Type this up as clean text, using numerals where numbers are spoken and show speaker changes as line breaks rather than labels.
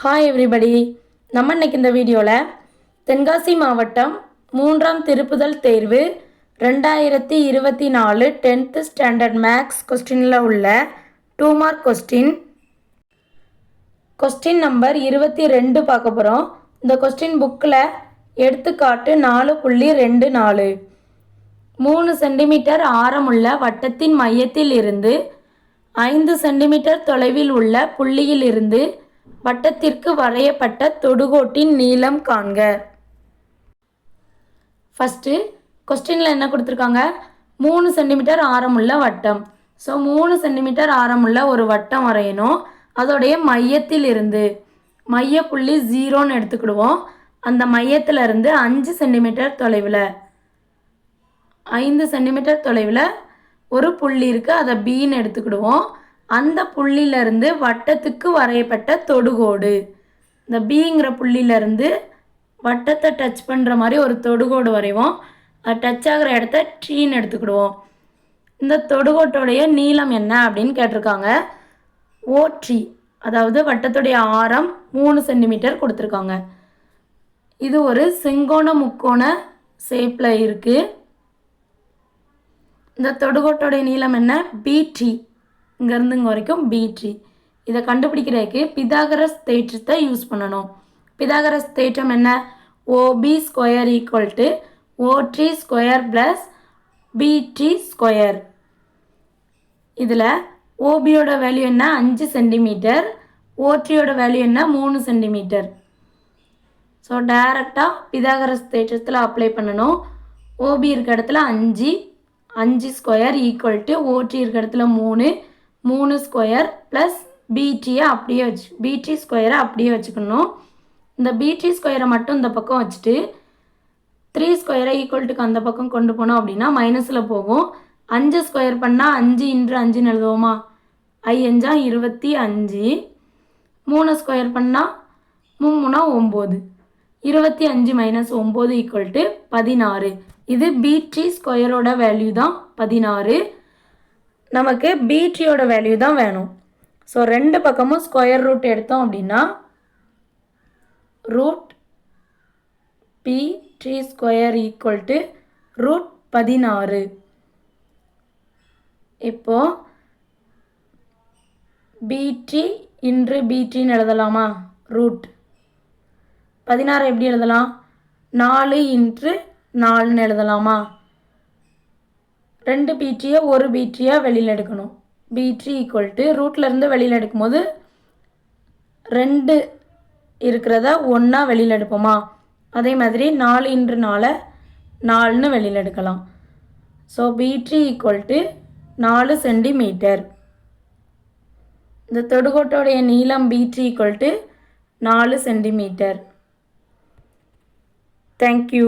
Hi everybody. நம்ம இன்னைக்கு இந்த வீடியோவில் தென்காசி மாவட்டம் 3ஆம் திருப்புதல் தேர்வு 2024 10th ஸ்டாண்டர்ட் மேக்ஸ் கொஸ்டினில் உள்ள 2 மார்க் கொஸ்டின் நம்பர் 22 பார்க்க போகிறோம். இந்த கொஸ்டின் புக்கில் எடுத்துக்காட்டு 4.24 3 சென்டிமீட்டர் ஆரமுள்ள வட்டத்தின் மையத்தில் இருந்து 5 சென்டிமீட்டர் தொலைவில் உள்ள புள்ளியில் இருந்து வட்டத்திற்கு வரையப்பட்ட தொடுகோட்டின் நீளம் காண்க. ஃபஸ்ட்டு கொஸ்டினில் என்ன கொடுத்துருக்காங்க? 3 சென்டிமீட்டர் ஆரமுள்ள வட்டம். ஸோ 3 சென்டிமீட்டர் ஆரமுள்ள ஒரு வட்டம் வரையணும். அதோடைய மையத்தில் இருந்து மைய புள்ளி 0ன்னு எடுத்துக்கிடுவோம். அந்த மையத்தில் இருந்து 5 சென்டிமீட்டர் தொலைவில் 5 சென்டிமீட்டர் தொலைவில் ஒரு புள்ளி இருக்குது, அதை பின்னு எடுத்துக்கிடுவோம். அந்த புள்ளியிலிருந்து வட்டத்துக்கு வரையப்பட்ட தொடுகோடு, இந்த பிங்கிற புள்ளியிலேருந்து வட்டத்தை டச் பண்ணுற மாதிரி ஒரு தொடுகோடு வரைவோம். அது டச் ஆகிற இடத்த ட்ரீன்னு எடுத்துக்கிடுவோம். இந்த தொடுகோட்டோடைய நீளம் என்ன அப்படின்னு கேட்டிருக்காங்க. ஓட்ரி, அதாவது வட்டத்துடைய ஆரம் 3 சென்டிமீட்டர் கொடுத்துருக்காங்க. இது ஒரு செங்கோண முக்கோண ஷேப்பில் இருக்குது. இந்த தொடுகோட்டோடைய நீளம் என்ன? பிடி. இங்கேருந்து இங்கே வரைக்கும் பிடி. இதை கண்டுபிடிக்கிறதுக்கு பிதாகரஸ் தேற்றத்தை யூஸ் பண்ணணும். பிதாகரஸ் தேற்றம் என்ன? OB square equal to OD square plus PD square. இதில் ஓபியோட வேல்யூ என்ன? 5 சென்டிமீட்டர். ஓட்ரியோட வேல்யூ என்ன? 3 சென்டிமீட்டர். ஸோ டைரெக்டாக பிதாகரஸ் தேற்றத்தில் அப்ளை பண்ணணும். ஓபி இருக்க இடத்துல 5 ஸ்கொயர் ஈக்குவல் டு ஓட்ரி இருக்க இடத்துல 3 ஸ்கொயர் ப்ளஸ் பிடியை அப்படியே பிடி ஸ்கொயரை அப்படியே வச்சுக்கணும். இந்த பிடி ஸ்கொயரை மட்டும் இந்த பக்கம் வச்சுட்டு 3 ஸ்கொயரை ஈக்குவல்ட்டுக்கு அந்த பக்கம் கொண்டு போனோம் அப்படின்னா மைனஸில் போகும். 5 ஸ்கொயர் பண்ணால் 5 × 5ன்னு எழுதுவோமா? 5 × 25. 3 ஸ்கொயர் பண்ணால் 3 × 9. 25 - 9 ஈக்குவல் டு 16. இது பிடி ஸ்கொயரோட வேல்யூ தான் 16. நமக்கு பிடியோட வேல்யூ தான் வேணும். ஸோ ரெண்டு பக்கமும் ஸ்கொயர் ரூட் எடுத்தோம் அப்படின்னா ரூட் பிடி ஸ்கொயர் ஈக்குவல் டு ரூட் 16. இப்போ பிடி இன்று பிடின்னு எழுதலாமா? ரூட் 16 எப்படி எழுதலாம்? 4 × 4ன்னு எழுதலாமா? 2 பிடியை ஒரு பிடியாக வெளியில் எடுக்கணும். பிடி ஈக்குவல் டு ரூட்லேருந்து வெளியில் எடுக்கும்போது 2 இருக்கிறத 1 வெளியில் எடுப்போமா? அதே மாதிரி 4 × 4 4ன்னு வெளியில் எடுக்கலாம். ஸோ பிடி ஈக்குவல் டு 4 சென்டிமீட்டர். இந்த தொடுகோட்டோடைய நீளம் பிடி ஈக்குவல் டு 4 சென்டிமீட்டர். தேங்க்யூ.